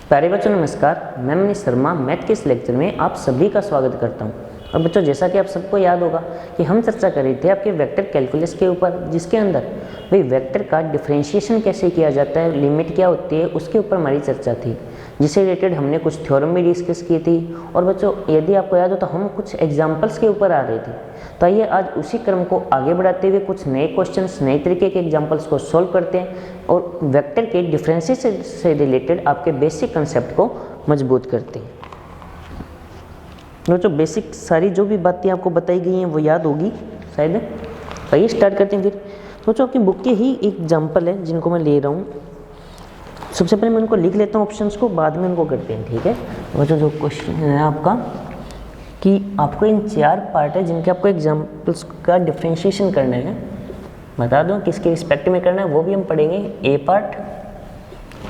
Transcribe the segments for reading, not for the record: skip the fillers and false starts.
प्यारे बच्चों नमस्कार। मैं मनीष शर्मा मैथ के इस लेक्चर में आप सभी का स्वागत करता हूं। और बच्चों जैसा कि आप सबको याद होगा कि हम चर्चा कर रहे थे आपके वेक्टर कैलकुलस के ऊपर, जिसके अंदर भाई वेक्टर का डिफरेंशिएशन कैसे किया जाता है, लिमिट क्या होती है, उसके ऊपर हमारी चर्चा थी, जिससे रिलेटेड हमने कुछ थ्योरम भी डिस्कस की थी। और बच्चों यदि आपको याद हो तो हम कुछ एग्जाम्पल्स के ऊपर आ रहे थे। तो आइए आज उसी क्रम को आगे बढ़ाते हुए कुछ नए क्वेश्चंस, नए तरीके के एग्जाम्पल्स को सॉल्व करते हैं और वेक्टर के डिफरेंशिएशन से रिलेटेड आपके बेसिक कंसेप्ट को मजबूत करते हैं। जो बेसिक सारी जो भी बातें आपको बताई गई हैं वो याद होगी शायद। आइए स्टार्ट करते हैं फिर। जो आपकी बुक के ही एग्जाम्पल है जिनको मैं ले रहा हूँ, सबसे पहले मैं उनको लिख लेता हूँ ऑप्शंस को, बाद में उनको करते हैं, ठीक है। बच्चों जो क्वेश्चन है आपका कि आपको इन 4 पार्ट है जिनके आपको एग्जाम्पल्स का डिफरेंशिएशन करना है। बता दूँ किसके रिस्पेक्ट में करना है वो भी हम पढ़ेंगे। ए पार्ट,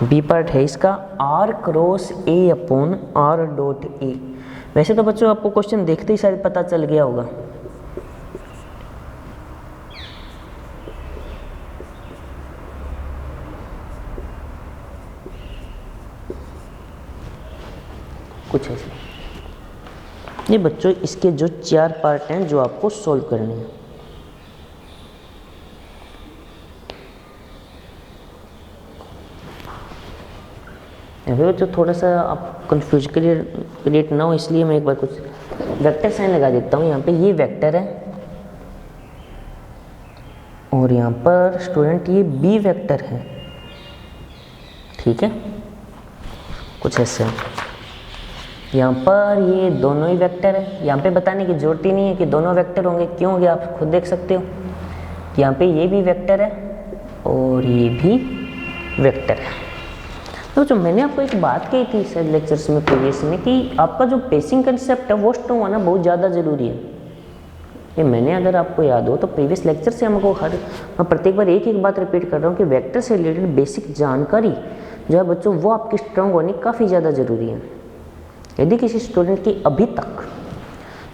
बी पार्ट है इसका R cross A upon R dot A. वैसे तो बच्चों आपको क्वेश्चन देखते ही शायद पता चल गया होगा। कुछ ऐसे ये बच्चों इसके जो 4 पार्ट हैं जो आपको सॉल्व करने हैं। अभी बच्चों थोड़ा सा आप कंफ्यूज क्रिएट ना हो, इसलिए मैं एक बार कुछ वेक्टर साइन लगा देता हूँ। यहाँ पे ये वेक्टर है और यहाँ पर स्टूडेंट ये बी वेक्टर है, ठीक है। कुछ ऐसे यहाँ पर ये दोनों ही वेक्टर है। यहाँ पे बताने की जरूरत ही नहीं है कि दोनों वेक्टर होंगे, क्यों होंगे आप खुद देख सकते हो। यहाँ पे ये भी वेक्टर है और ये भी वेक्टर है। तो जो मैंने आपको एक बात कही थी सर लेक्चर्स में प्रीवियस में कि आपका जो बेसिक कंसेप्ट है वो स्ट्रॉन्ग होना बहुत ज़्यादा ज़रूरी है। ये मैंने अगर आपको याद हो तो प्रीवियस लेक्चर से हमको मैं प्रत्येक बार एक बात रिपीट कर रहा हूँ कि वेक्टर से रिलेटेड बेसिक जानकारी जो है बच्चों वो आपकी स्ट्रॉन्ग होनी काफ़ी ज़्यादा ज़रूरी है। यदि किसी स्टूडेंट की अभी तक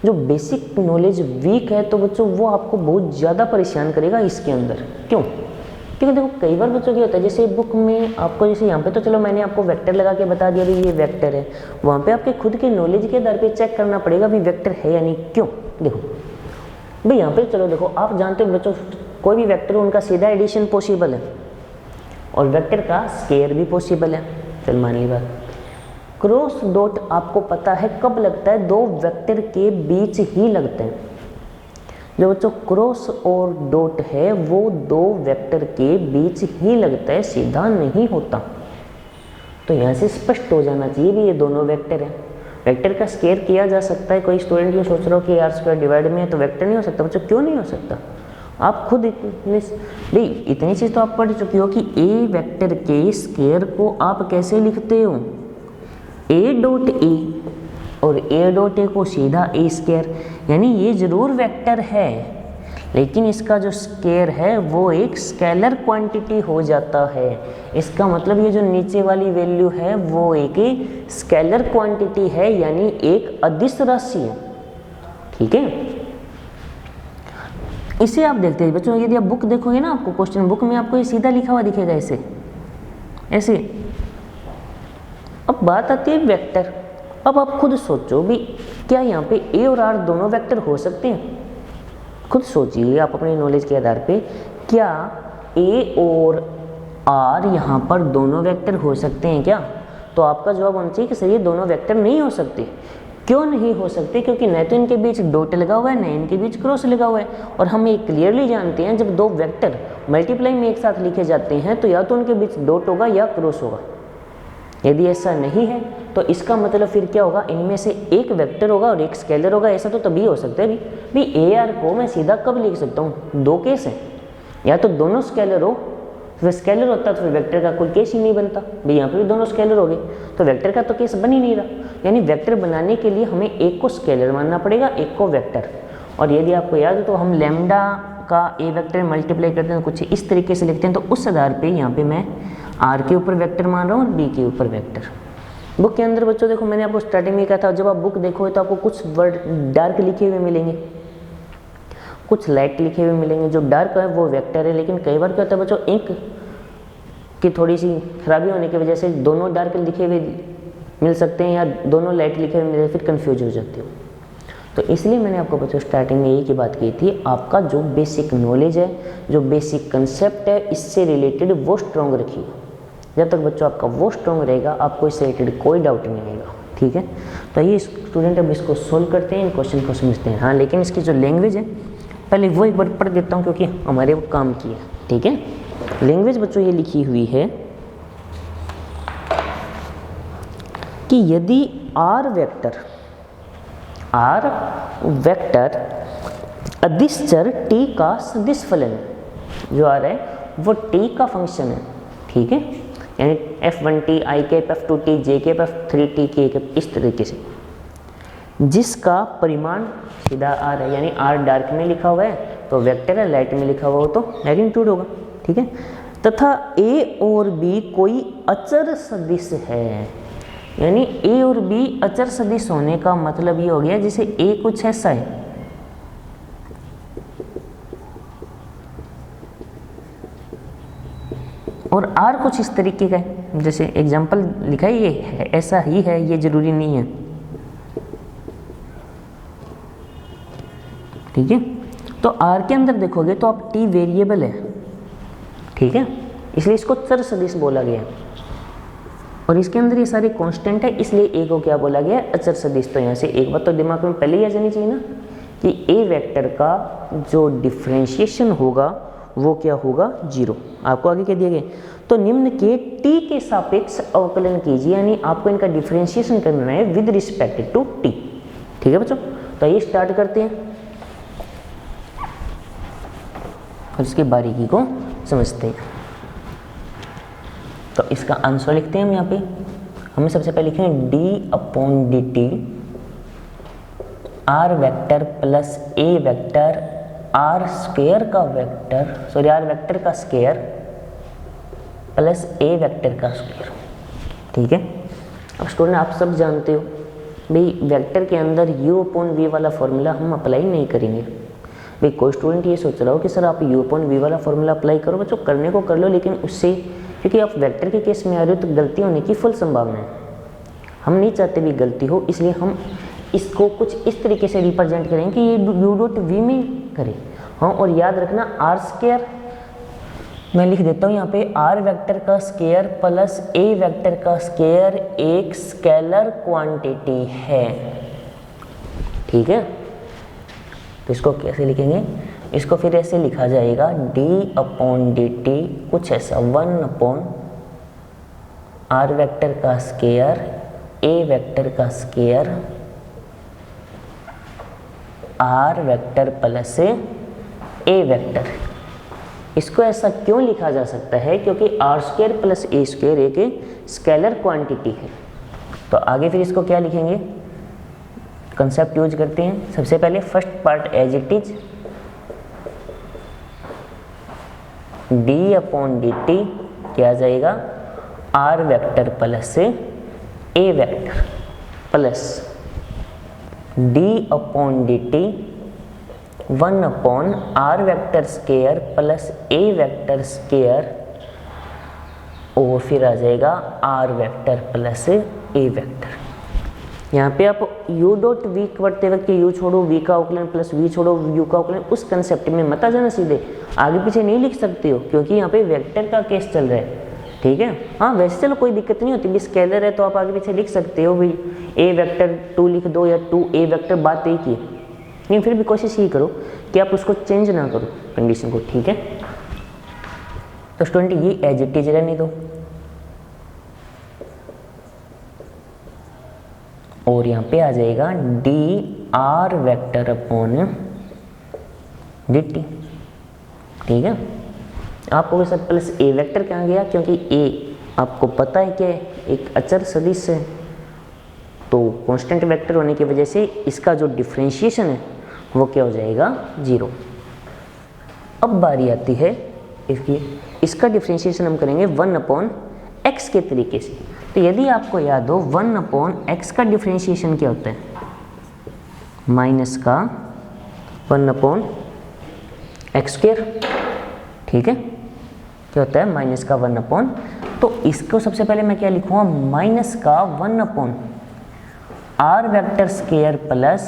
जो बेसिक नॉलेज वीक है तो बच्चों वो आपको बहुत ज़्यादा परेशान करेगा इसके अंदर। क्यों? क्योंकि देखो कई बार बच्चों क्या होता है, जैसे बुक में आपको जैसे यहाँ पे तो चलो मैंने आपको वेक्टर लगा के बता दिया भी ये वेक्टर है, वहाँ पे आपके खुद के नॉलेज के आधार पे चेक करना पड़ेगा भी वेक्टर है या नहीं। क्यों? देखो भाई यहाँ पे चलो देखो आप जानते हो बच्चों कोई भी वेक्टर उनका सीधा एडिशन पॉसिबल है और वेक्टर का स्केयर भी पॉसिबल है। चल मान ली बात। क्रॉस डॉट आपको पता है कब लगता है, 2 वेक्टर के बीच ही लगते हैं। जो बच्चों क्रॉस और डॉट है वो 2 वेक्टर के बीच ही लगता है, सीधा नहीं होता। तो यहाँ से स्पष्ट हो जाना चाहिए भी ये दोनों वेक्टर हैं। वेक्टर का स्केयर किया जा सकता है। कोई स्टूडेंट ये सोच रहा हो कि आर स्क्वायर डिवाइड में है तो वेक्टर नहीं हो सकता। बच्चों क्यों नहीं हो सकता? आप खुद इतनी चीज़ तो आप पढ़ चुकी हो कि ए वेक्टर के स्केयर को आप कैसे लिखते हो, ए डॉट ए, और ए डॉट ए को सीधा ए स्केयर, यानी ये जरूर वेक्टर है लेकिन इसका जो स्केयर है वो एक स्केलर क्वांटिटी हो जाता है। इसका मतलब ये जो नीचे वाली वैल्यू है वो एक स्केलर क्वांटिटी है, यानी एक अदिश राशि है, ठीक है। इसे आप देखते हैं बच्चों, यदि आप बुक देखोगे ना आपको क्वेश्चन बुक में आपको ये सीधा लिखा हुआ दिखेगा ऐसे ऐसे। अब बात आती है वेक्टर। अब आप खुद सोचो भी क्या यहाँ पे ए और आर दोनों वेक्टर हो सकते हैं? खुद सोचिए आप अपने नॉलेज के आधार पे, क्या ए और आर यहाँ पर दोनों वेक्टर हो सकते हैं क्या? तो आपका जवाब होना चाहिए कि सर ये दोनों वेक्टर नहीं हो सकते। क्यों नहीं हो सकते? क्योंकि न तो इनके बीच डॉट लगा हुआ है, न इनके बीच क्रॉस लगा हुआ है। और हम ये क्लियरली जानते हैं जब 2 वेक्टर मल्टीप्लाई में एक साथ लिखे जाते हैं तो या तो उनके बीच डॉट होगा या क्रॉस होगा। यदि ऐसा नहीं है तो इसका मतलब फिर क्या होगा, इनमें से एक वेक्टर होगा और एक स्केलर होगा। ऐसा तो तभी हो सकता है भी ए आर को मैं सीधा कब लिख सकता हूँ? 2 केस है, या तो दोनों स्केलर हो, फिर स्केलर होता तो फिर वेक्टर का कोई केस ही नहीं बनता। भाई यहाँ पे भी दोनों स्केलर हो गए तो वेक्टर का तो केस बन ही नहीं रहा। यानी वेक्टर बनाने के लिए हमें एक को स्केलर मानना पड़ेगा, एक को वेक्टर। और यदि आपको याद हो तो हम लैम्डा का ए वेक्टर मल्टीप्लाई करते हैं कुछ इस तरीके से लिखते हैं। तो उस आधार पे यहाँ पे मैं आर के ऊपर वेक्टर मान रहा हूँ और बी के ऊपर वेक्टर। बुक के अंदर बच्चों देखो मैंने आपको स्टार्टिंग में कहा था जब आप बुक देखोगे तो आपको कुछ वर्ड डार्क लिखे हुए मिलेंगे, कुछ लाइट लिखे हुए मिलेंगे। जो डार्क है वो वेक्टर है, लेकिन कई बार क्या होता है बच्चों इंक की थोड़ी सी खराबी होने की वजह से दोनों डार्क लिखे हुए मिल सकते हैं या दोनों लाइट लिखे हुए मिले फिर कंफ्यूज हो जाते हो। तो इसलिए मैंने आपको बच्चों स्टार्टिंग में यही की बात की थी, आपका जो बेसिक नॉलेज है, जो बेसिक कंसेप्ट है, इससे रिलेटेड वो स्ट्रॉन्ग रखिए। जब तक बच्चों आपका वो स्ट्रॉन्ग रहेगा, आपको इससे रिलेटेड कोई डाउट नहीं आएगा। ठीक है, तो ये स्टूडेंट अब इसको सोल्व करते हैं, इन क्वेश्चन को समझते हैं। हाँ, लेकिन इसकी जो लैंग्वेज है पहले वो एक बार पढ़ देता हूँ क्योंकि हमारे वो काम की है। ठीक है, लैंग्वेज बच्चों ये लिखी हुई है कि यदि आर वेक्टर अदिश चर टी का सदिश फलन है, जो आ रहा है वो टी का फंक्शन है। ठीक है, यानी f1t, i cap, f2t, j cap, f3t, k cap, इस तरीके से, जिसका परिमाण सीधा आर है, यानी आर डार्क में लिखा हुआ है तो वेक्टर है, लाइट में लिखा हुआ हो तो मैग्नीट्यूड होगा। ठीक है, तथा a और b कोई अचर सदिश है, यानी a और b अचर सदिश होने का मतलब ये हो गया जैसे a कुछ ऐसा है और r कुछ इस तरीके का है, जैसे एग्जांपल लिखा है, ये है, ऐसा ही है, ये जरूरी नहीं है। ठीक है, तो r के अंदर देखोगे तो आप t वेरिएबल है। ठीक है, इसलिए इसको चर सदिश बोला गया है और इसके अंदर ये सारे कांस्टेंट है, इसलिए a को क्या बोला गया, अचर सदिश। तो यहाँ से एक बात तो दिमाग में पहले ही आ जानी चाहिए ना कि a वेक्टर का जो डिफरेंशिएशन होगा वो क्या होगा, 0। आपको आगे क्या दिया गया, तो निम्न के t के सापेक्ष अवकलन कीजिए, यानी आपको इनका डिफरेंशिएशन करना है विद रिस्पेक्ट टू t। ठीक है बच्चों, तो ये स्टार्ट करते हैं और इसकी बारीकी को समझते हैं। तो इसका आंसर लिखते हैं हम यहाँ पे। हमें सबसे पहले लिखेंगे d/dt r vector plus a vector r square का वेक्टर, सॉरी r वेक्टर का स्क्वायर प्लस a वेक्टर का स्क्वायर। ठीक है, अब स्टूडेंट आप सब जानते हो भाई वेक्टर के अंदर u/v वाला फॉर्मूला हम अप्लाई नहीं करेंगे। भाई कोई स्टूडेंट ये सोच रहा हो कि सर आप u/v वाला फॉर्मूला अप्लाई करो, बच्चों करने को कर लो, लेकिन उससे क्योंकि आप वेक्टर के केस में आ रहे हो तो गलती होने की फुल संभावना है। हम नहीं चाहते भी गलती हो, इसलिए हम इसको कुछ इस तरीके से रिप्रेजेंट करें कि ये u.v में करें। हाँ, और याद रखना आर स्क्वायर मैं लिख देता हूँ यहाँ पे, आर वेक्टर का स्क्वायर प्लस a वेक्टर का स्क्वायर एक स्केलर क्वांटिटी है। ठीक है, तो इसको कैसे लिखेंगे, इसको फिर ऐसे लिखा जाएगा d/dt कुछ ऐसा 1/r वेक्टर का स्क्वायर a वेक्टर का square r vector plus a vector. इसको ऐसा क्यों लिखा जा सकता है, क्योंकि r square plus a square एक स्केलर क्वांटिटी है। तो आगे फिर इसको क्या लिखेंगे, कंसेप्ट यूज करते हैं। सबसे पहले first part as it is d/dt क्या आ जाएगा, r vector plus a vector plus d/dt 1/r vector square plus a vector square और फिर आ जाएगा r vector plus a vector. यहाँ पे आप u.v पढ़ते वक्त u छोड़ो v का अवकलन प्लस v छोड़ो u का अवकलन, उस कंसेप्ट में मत आ जाना, सीधे आगे पीछे नहीं लिख सकते हो क्योंकि यहाँ पे वेक्टर का केस चल रहा है। ठीक है, हाँ वैसे चलो कोई दिक्कत नहीं होती, भी स्केलर है तो आप आगे पीछे लिख सकते हो, भाई a वेक्टर 2 लिख दो या 2a वेक्टर, बात एक ही है। लेकिन फिर भी कोशिश यही करो कि आप उसको चेंज ना करो कंडीशन को। ठीक है, तो स्टूडेंट ये एज इट इज रहने दो और यहाँ पे आ जाएगा dr वेक्टर अपॉन dt। ठीक है, आपको सर प्लस a वेक्टर कहाँ गया, क्योंकि a आपको पता है कि एक अचर सदिश है, तो कांस्टेंट वेक्टर होने की वजह से इसका जो डिफरेंशिएशन है वो क्या हो जाएगा, 0। अब बारी आती है इसका डिफरेंशिएशन हम करेंगे 1/x के तरीके से। तो यदि आपको याद हो 1/x का डिफरेंशिएशन क्या होता है, माइनस का 1/x स्क्वायर। ठीक है, क्या होता है, माइनस का 1/x तो इसको सबसे पहले मैं क्या लिखूँगा, माइनस का 1 R vector square plus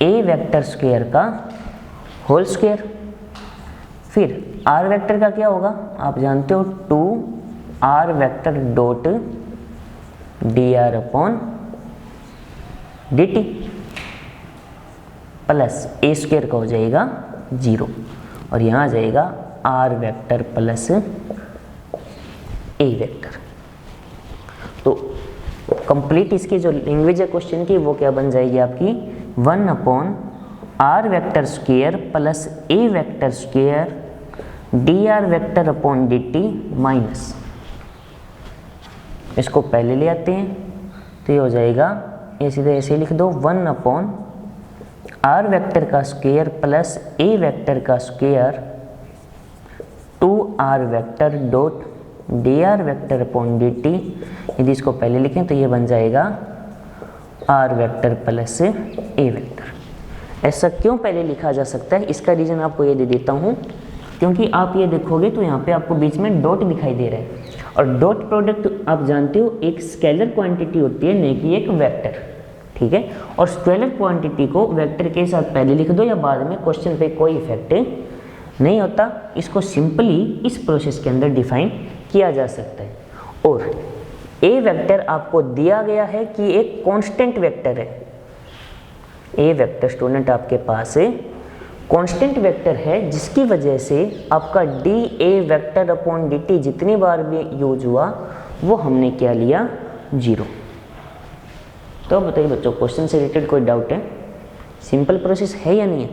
A vector square का होल स्क्वायर। फिर आर वेक्टर का क्या होगा, आप जानते हो 2 R vector dot D R upon D T plus A square का हो जाएगा 0 और यहाँ आ जाएगा R vector plus A vector. तो कंप्लीट इसकी जो लैंग्वेज है क्वेश्चन की वो क्या बन जाएगी आपकी 1 R vector square plus A vector square D R vector upon D T minus, इसको पहले ले आते हैं तो ये हो जाएगा, ये सीधे ऐसे लिख दो 1 आर वेक्टर का स्क्वायर प्लस ए वेक्टर का square 2 R vector dot D R vector upon D T. यदि इसको पहले लिखें तो ये बन जाएगा R vector plus A vector. ऐसा क्यों पहले लिखा जा सकता है, इसका रीज़न आपको ये दे देता हूँ, क्योंकि आप ये देखोगे तो यहाँ पे आपको बीच में डॉट दिखाई दे रहा है और डॉट प्रोडक्ट आप जानते हो एक स्केलर क्वांटिटी होती है, नहीं कि एक वेक्टर, ठीक है। और स्केलर क्वांटिटी को वेक्टर के साथ पहले लिख दो या बाद में, क्वेश्चन पे कोई इफेक्ट नहीं होता। इसको सिंपली इस प्रोसेस के अंदर डिफाइन किया जा सकता है। और ए वेक्टर आपको दिया गया है कि एक कांस्टेंट वेक्टर है। ए वेक्टर स्टूडेंट आपके पास कांस्टेंट वेक्टर है, जिसकी वजह से आपका D A vector upon D T जितनी बार भी यूज हुआ वो हमने क्या लिया, 0। तो बताइए बच्चों, क्वेश्चन से रिलेटेड कोई डाउट है? सिंपल प्रोसेस है या नहीं है?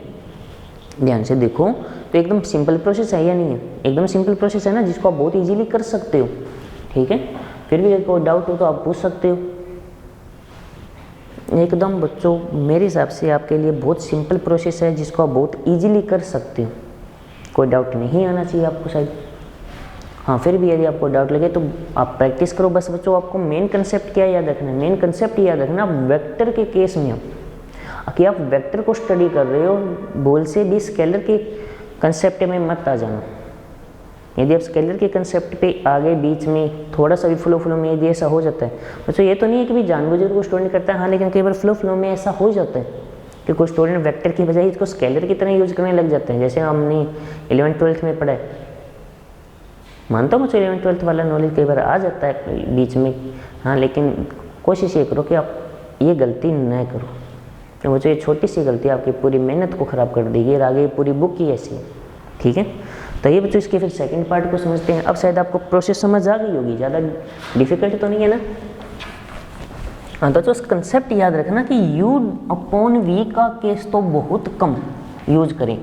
ध्यान से देखो तो एकदम सिंपल प्रोसेस है या नहीं है? एकदम सिंपल प्रोसेस है ना, जिसको आप बहुत इजीली कर सकते हो, ठीक है। फिर भी कोई डाउट हो तो आप पूछ सकते हो। एकदम बच्चों मेरे हिसाब से आपके लिए बहुत सिंपल प्रोसेस है, जिसको आप बहुत इजीली कर सकते हो। कोई डाउट नहीं आना चाहिए आपको शायद। हाँ, फिर भी यदि आपको डाउट लगे तो आप प्रैक्टिस करो। बस बच्चों आपको मेन कंसेप्ट क्या याद रखना है, मेन कंसेप्ट याद रखना वेक्टर के केस में कि आप वेक्टर को स्टडी कर रहे हो, भूल से भी स्केलर के कंसेप्ट में मत आ जाना। यदि आप स्केलर के कंसेप्ट पे आगे बीच में थोड़ा सा भी फ्लो में यदि ऐसा हो जाता है, बच्चों ये तो नहीं है कि भी जानबूझकर कोई स्टूडेंट करता है, हाँ, लेकिन कई बार फ्लो में ऐसा हो जाता है कि कोई स्टूडेंट वेक्टर की बजाय इसको स्केलर की तरह यूज करने लग जाते हैं, जैसे हमने 11th-12th में पढ़ा है। मानता हूँ मुझे 11th-12th वाला नॉलेज कई बार आ जाता है बीच में, हाँ, लेकिन कोशिश ये करो कि आप ये गलती न करो, तो मुझे ये छोटी सी गलती आपकी पूरी मेहनत को ख़राब कर देगी और आगे पूरी बुक ही ऐसी है, ठीक है। तो ये बच्चों इसके फिर सेकंड पार्ट को समझते हैं। अब शायद आपको प्रोसेस समझ आ गई होगी, ज़्यादा डिफिकल्ट तो नहीं है ना। हाँ, तो उस कंसेप्ट याद रखना कि u अपॉन v का केस तो बहुत कम यूज करें,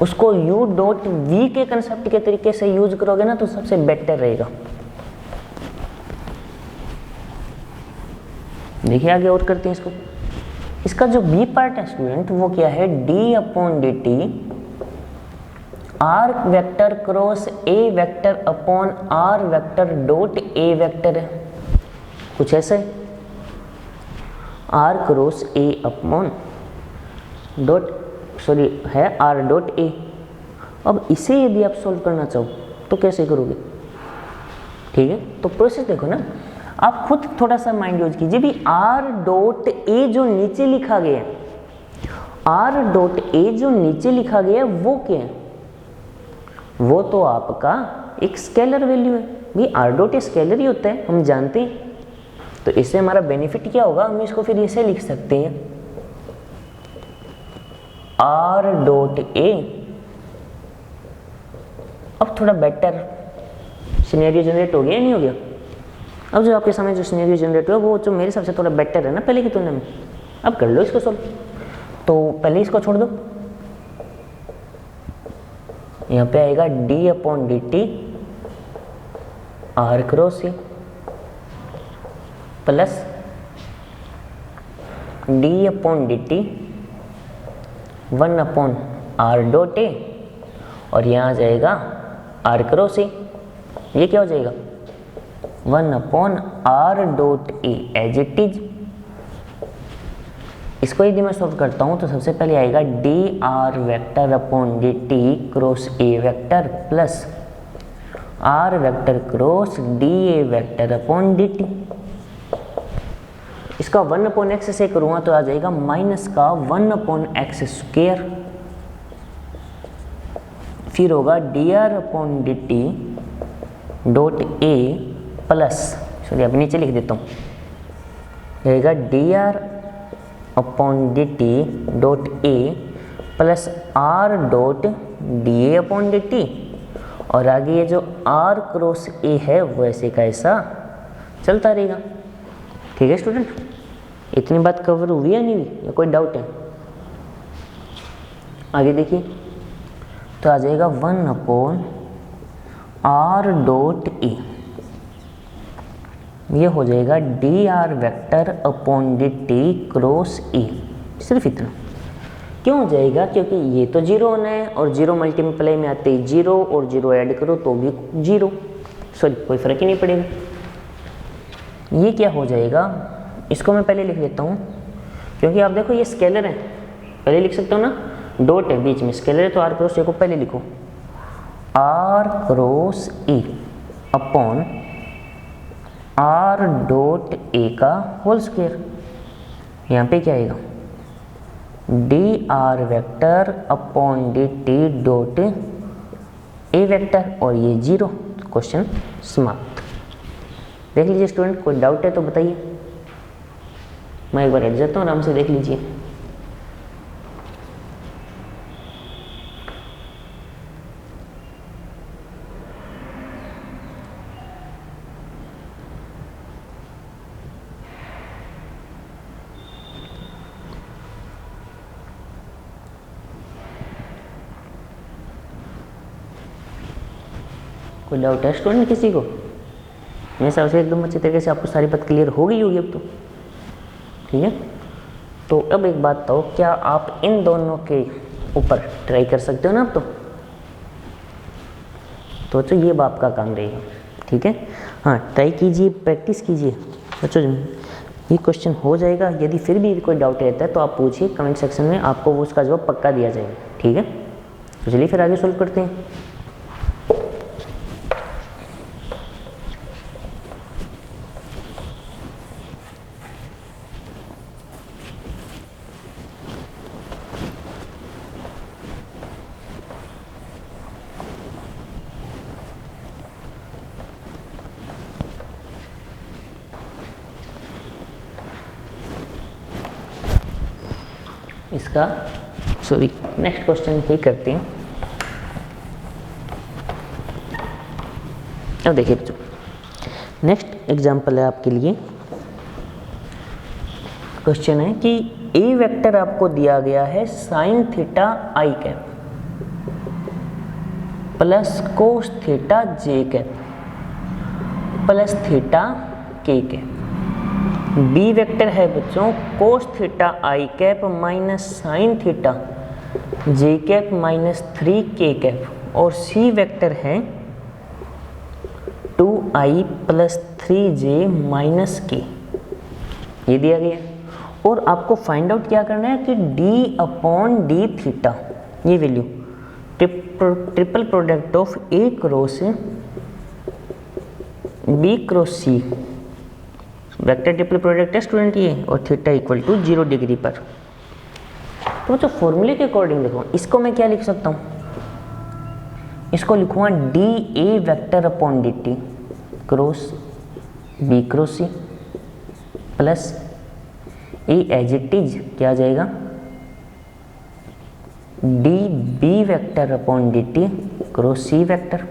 उसको u डॉट v के कंसेप्ट के तरीके से यूज करोगे ना तो सबसे बेटर रहेगा। देखिए आगे और करते हैं इसको। इसका जो बी पार्ट है स्टूडेंट वो क्या है, d upon D T R vector cross A vector upon R vector dot A vector है, कुछ ऐसा है। R cross A upon dot sorry है आर डॉट ए। अब इसे यदि आप सॉल्व करना चाहो तो कैसे करोगे, ठीक है। तो प्रोसेस देखो ना, आप खुद थोड़ा सा माइंड यूज कीजिए भी। आर डॉट ए जो नीचे लिखा गया है, आर डॉट ए जो नीचे लिखा गया है वो क्या है, वो तो आपका एक स्केलर वैल्यू है भी। आर डॉट ए स्केलर ही होता है, हम जानते हैं। तो इससे हमारा बेनिफिट क्या होगा, हम इसको फिर ऐसे लिख सकते हैं आर डॉट ए। अब थोड़ा बेटर सिनेरियो जनरेट हो गया, नहीं हो गया? अब जो आपके सामने जो सिनेरियो जनरेट हुआ वो जो मेरे हिसाब से थोड़ा बेटर है ना पहले की तुलना में। अब कर लो इसको सॉल्व। तो पहले इसको छोड़ दो, यहाँ पे आएगा d upon D T are cross A plus d upon D T 1 upon R dot ए और यहाँ आ जाएगा आर क्रॉस ए। ये क्या हो जाएगा 1 upon R dot A as it is. इसको यदि मैं सॉल्व करता हूँ तो सबसे पहले आएगा D R vector upon D T cross A vector plus R vector cross D A vector upon D T. इसका 1/x से करूँगा तो आ जाएगा माइनस का 1/x स्क्वायर, फिर होगा D R upon D T dot ए प्लस, सॉरी अब नीचे लिख देता हूँ, रहेगा D R upon D T dot A plus R dot D A upon D T, और आगे ये जो आर क्रॉस ए है वो ऐसे का ऐसा चलता रहेगा। ठीक है स्टूडेंट, इतनी बात कवर हुई है नहीं हुई, या कोई डाउट है? आगे देखिए, तो आ जाएगा 1/r डॉट ए, ये हो जाएगा D R vector upon D T cross ए। सिर्फ इतना क्यों हो जाएगा? क्योंकि ये तो जीरो होना है, और जीरो मल्टीप्लाई में आते ही जीरो, और जीरो ऐड करो तो भी जीरो, सॉरी कोई फर्क ही नहीं पड़ेगा। ये क्या हो जाएगा, इसको मैं पहले लिख लेता हूँ, क्योंकि आप देखो ये स्केलर है, पहले लिख सकता हूँ ना, डॉट है बीच में, स्केलर है तो आर क्रॉस ए को पहले लिखो, R cross A upon R dot A का होल स्क्वायर। यहाँ पे क्या आएगा, D R vector upon D T dot A vector, और ये जीरो। क्वेश्चन समाप्त। देख लीजिए स्टूडेंट, कोई डाउट है तो बताइए, मैं एक बार हट जाता हूँ, आराम से देख लीजिए। कोई डाउट है स्टूडेंट किसी को? मेरे हिसाब से एकदम अच्छे तरीके से आपको सारी बात क्लियर हो गई होगी अब तो। ठीक है, तो अब एक बात बताओ, क्या आप इन दोनों के ऊपर ट्राई कर सकते हो ना? अब तो ये बाप का काम रहेगा। ठीक है, हाँ ट्राई कीजिए, प्रैक्टिस कीजिए बच्चों, ये क्वेश्चन हो जाएगा। यदि फिर भी कोई डाउट रहता है तो आप पूछिए कमेंट सेक्शन में, आपको वो उसका जवाब पक्का दिया जाएगा। ठीक है, तो चलिए फिर आगे सोल्व करते हैं। इसका सॉरी नेक्स्ट क्वेश्चन ही करते हैं। अब देखिए बच्चों, नेक्स्ट एग्जांपल है आपके लिए। क्वेश्चन है कि ए वेक्टर आपको दिया गया है sign theta i cap plus cos theta J cap plus theta के कैप। बी वेक्टर है बच्चों cos theta i cap minus sine theta J cap minus 3 के कैप, और सी वेक्टर है 2i प्लस 3j माइनस के। ये दिया गया, और आपको फाइंड आउट क्या करना है कि d अपॉन डी थीटा, ये value triple product of A cross B cross C, vector triple product है स्टूडेंट ये, और थीटा इक्वल टू 0 डिग्री पर। तो बच्चों फॉर्मूले के अकॉर्डिंग देखो, इसको मैं क्या लिख सकता हूँ, इसको लिखूंगा d A vector upon D T cross B cross C plus A as it is क्या आ जाएगा, d B vector upon D T cross C vector,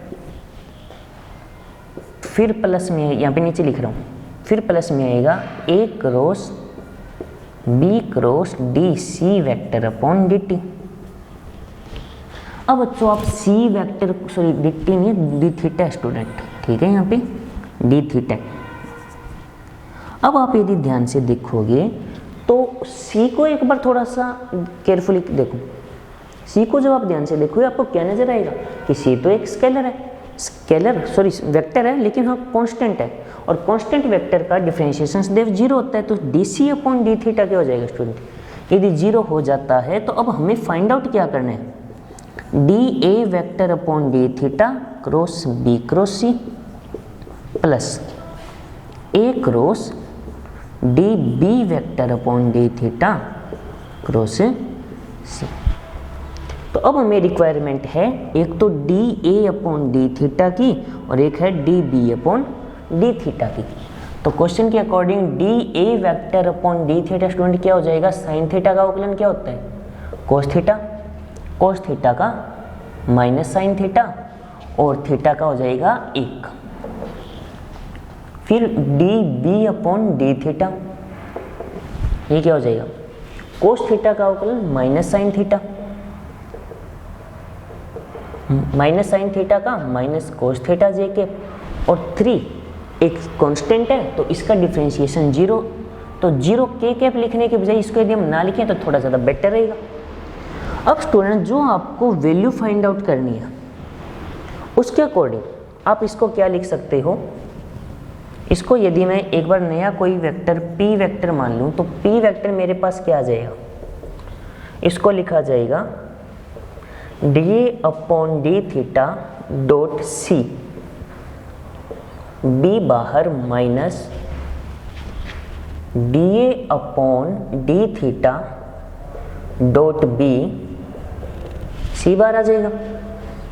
फिर प्लस में यहाँ पे नीचे लिख रहा हूँ, फिर प्लस में आएगा A cross B cross d C vector upon D t. अब बच्चों आप C vector, sorry d t नहीं डी थीटा स्टूडेंट, ठीक है, यहाँ पे डी थीटा। अब आप यदि ध्यान से देखोगे तो सी को एक बार थोड़ा सा केयरफुली देखो, सी को जब आप ध्यान से देखोगे आपको क्या नजर आएगा कि सी तो एक स्केलर है, स्केलर सॉरी वेक्टर है, लेकिन हाँ कांस्टेंट है, और कांस्टेंट वेक्टर का डिफरेंशिएशन सदैव 0 होता है, तो D C upon D theta क्या हो जाएगा स्टूडेंट, यदि 0 हो जाता है तो अब हमें फाइंड आउट क्या करना है, d A vector upon D theta cross B cross C plus A cross d B vector upon D theta cross C. तो अब हमें रिक्वायरमेंट है एक तो d A upon D theta की और एक है d B upon D theta की। तो क्वेश्चन के according d A vector upon D theta student क्या हो जाएगा, साइन थीटा का अवकलन क्या होता है, कोस थीटा, कोस थीटा का माइनस साइन थीटा और थीटा का हो जाएगा 1। फिर D B upon D theta, ये क्या हो जाएगा, कोस थीटा का अवकलन minus sine theta, minus sine theta का minus cos theta J K, और 3 एक कांस्टेंट है तो इसका डिफरेंशिएशन 0, तो 0 के कैप लिखने के बजाय इसको यदि हम ना लिखें तो थोड़ा ज़्यादा बेटर रहेगा। अब स्टूडेंट जो आपको वैल्यू फाइंड आउट करनी है उसके अकॉर्डिंग आप इसको क्या लिख सकते हो, इसको यदि मैं एक बार नया कोई वेक्टर p वेक्टर मान लूँ तो p वेक्टर मेरे पास क्या आ जाएगा, इसको लिखा जाएगा d upon D theta dot C, B बाहर minus d A upon D theta dot B, C bar आ जाएगा।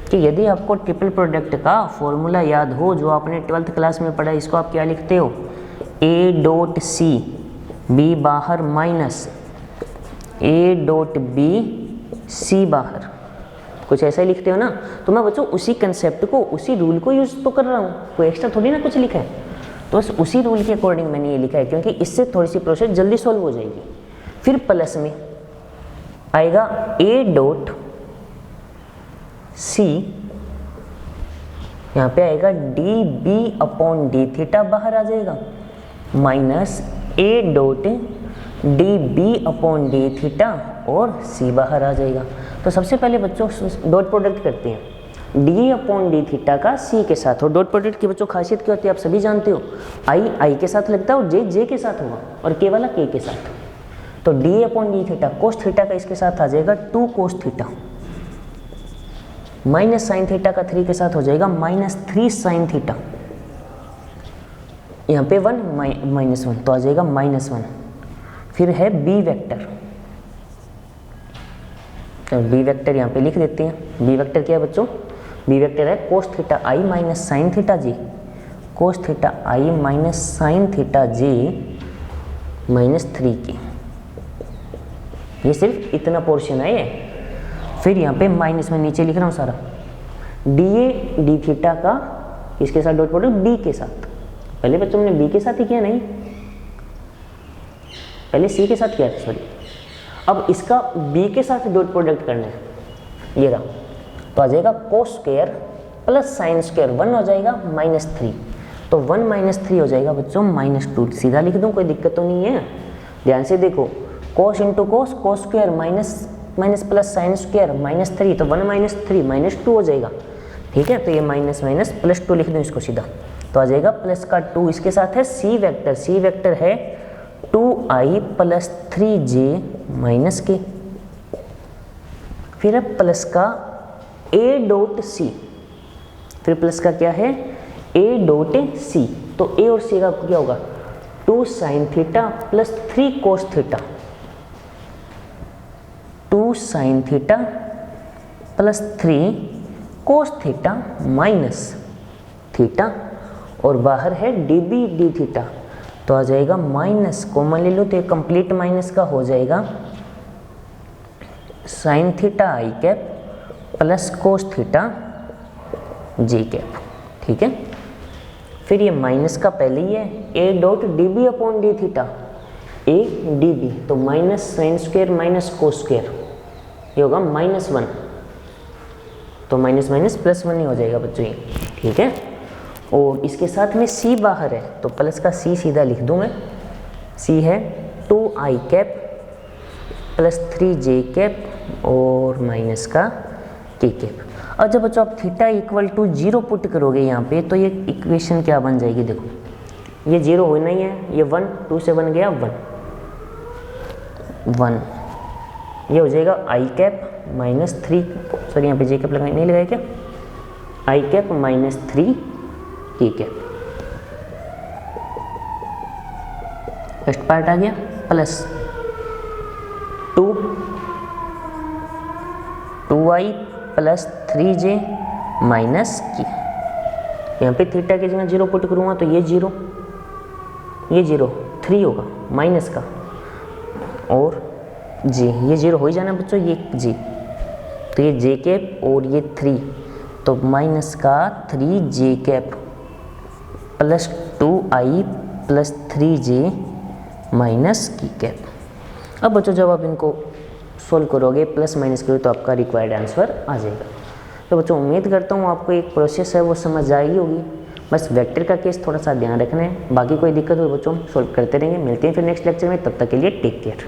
कि यदि आपको ट्रिपल प्रोडक्ट का फॉर्मूला याद हो जो आपने 12th क्लास में पढ़ा, इसको आप क्या लिखते हो, ए डॉट सी बी बाहर minus A dot B C बाहर, कुछ ऐसा ही लिखते हो ना। तो मैं बच्चों उसी कंसेप्ट को, उसी रूल को यूज तो कर रहा हूँ, कोई एक्स्ट्रा थोड़ी ना कुछ लिखा है, तो बस उसी रूल के अकॉर्डिंग मैंने ये लिखा है क्योंकि इससे थोड़ी सी प्रोसेस जल्दी सॉल्व हो जाएगी। फिर प्लस में आएगा ए डॉट सी, यहाँ पे आएगा D B upon D theta बाहर आ जाएगा, minus A dot D B upon D theta और सी बाहर आ जाएगा। तो सबसे पहले बच्चों डॉट प्रोडक्ट करते हैं डी अपॉन डी थीटा का सी के साथ। और डॉट प्रोडक्ट की बच्चों खासियत क्या होती है आप सभी जानते हो, आई आई के साथ लगता है और जे जे के साथ होगा और के वाला के के साथ। तो D upon D theta cos theta का इसके साथ आ जाएगा 2 cos theta, minus sine theta का 3 के साथ हो जाएगा माइनस 3 साइन थीटा, यहाँ पे 1 माइनस 1 तो आ जाएगा -1। फिर है बी वेक्टर, तो बी वेक्टर यहाँ पे लिख देते हैं। बी वेक्टर क्या है बच्चों, बी वेक्टर है कोस थीटा आई माइनस साइन थीटा जे, कोस थीटा आई माइनस साइन थीटा जे -3 के, ये सिर्फ इतना पोर्शन है ये। फिर यहाँ पे माइनस में नीचे लिख रहा हूँ सारा, डी ए डी थीटा का इसके साथ डॉट प्रोडक्ट बी के साथ, पहले बच्चों ने बी के साथ ही किया, नहीं पहले सी के साथ किया था, सॉरी। अब इसका बी के साथ डॉट प्रोडक्ट करना है, ये रहा, तो आ जाएगा cos square plus sine square 1 हो जाएगा -3, तो 1 - 3 हो जाएगा बच्चों -2। सीधा लिख दूँ, कोई दिक्कत तो नहीं है। ध्यान से देखो, cos into cos, cos square minus plus sine square -3, तो 1 - 3 -2 हो जाएगा, ठीक है। तो ये माइनस माइनस +2 लिख दूँ इसको सीधा, तो आ जाएगा प्लस का 2, इसके साथ है सी वेक्टर, सी वेक्टर है 2i + 3j - k, फिर है प्लस का a डॉट सी, फिर प्लस का क्या है a डॉट सी, तो a और c का क्या होगा 2 sine theta plus 3 cos theta, 2 sine theta plus 3 cos theta minus theta, और बाहर है डी बी डी थीटा, तो आ जाएगा माइनस, कॉमन ले लो तो ये कंप्लीट माइनस का हो जाएगा sine theta i cap plus cos theta j cap, ठीक है। फिर ये माइनस का पहले ही है A dot D B upon D theta, A d B, तो minus sine square minus cos square, ये होगा -1, तो माइनस माइनस +1 ही हो जाएगा बच्चों ये, ठीक है। और इसके साथ में c बाहर है तो प्लस का c सीधा लिख दूं मैं, c है 2i cap plus 3j cap और माइनस का k कैप। अब जब बच्चों आप थीटा = 0 पुट करोगे यहाँ पे, तो ये इक्वेशन क्या बन जाएगी, देखो ये 0 होना ही है, ये 1 2 से बन गया 1, ये हो जाएगा i कैप -3, सॉरी यहाँ पे j कैप नहीं लगाया क्या, आई कैप माइनस 3 ई कैप। फर्स्ट पार्ट आ गया plus 2i plus 3j minus की, यहाँ पे थीटा की जगह 0 पुट करूँगा तो ये 0 3 होगा माइनस का, और जी ये 0 हो ही जाना बच्चों, ये जी तो ये जे कैप और ये 3 तो माइनस का 3j cap plus 2i plus 3j minus की कैप। अब बच्चों जब आप इनको सोल्व करोगे प्लस माइनस करोगे तो आपका रिक्वायर्ड आंसर आ जाएगा। तो बच्चों उम्मीद करता हूँ आपको एक प्रोसेस है वो समझ आई होगी। बस वेक्टर का केस थोड़ा सा ध्यान रखना है, बाकी कोई दिक्कत हो बच्चों हम सोल्व करते रहेंगे। मिलते हैं फिर नेक्स्ट लेक्चर में, तब तक के लिए टेक केयर।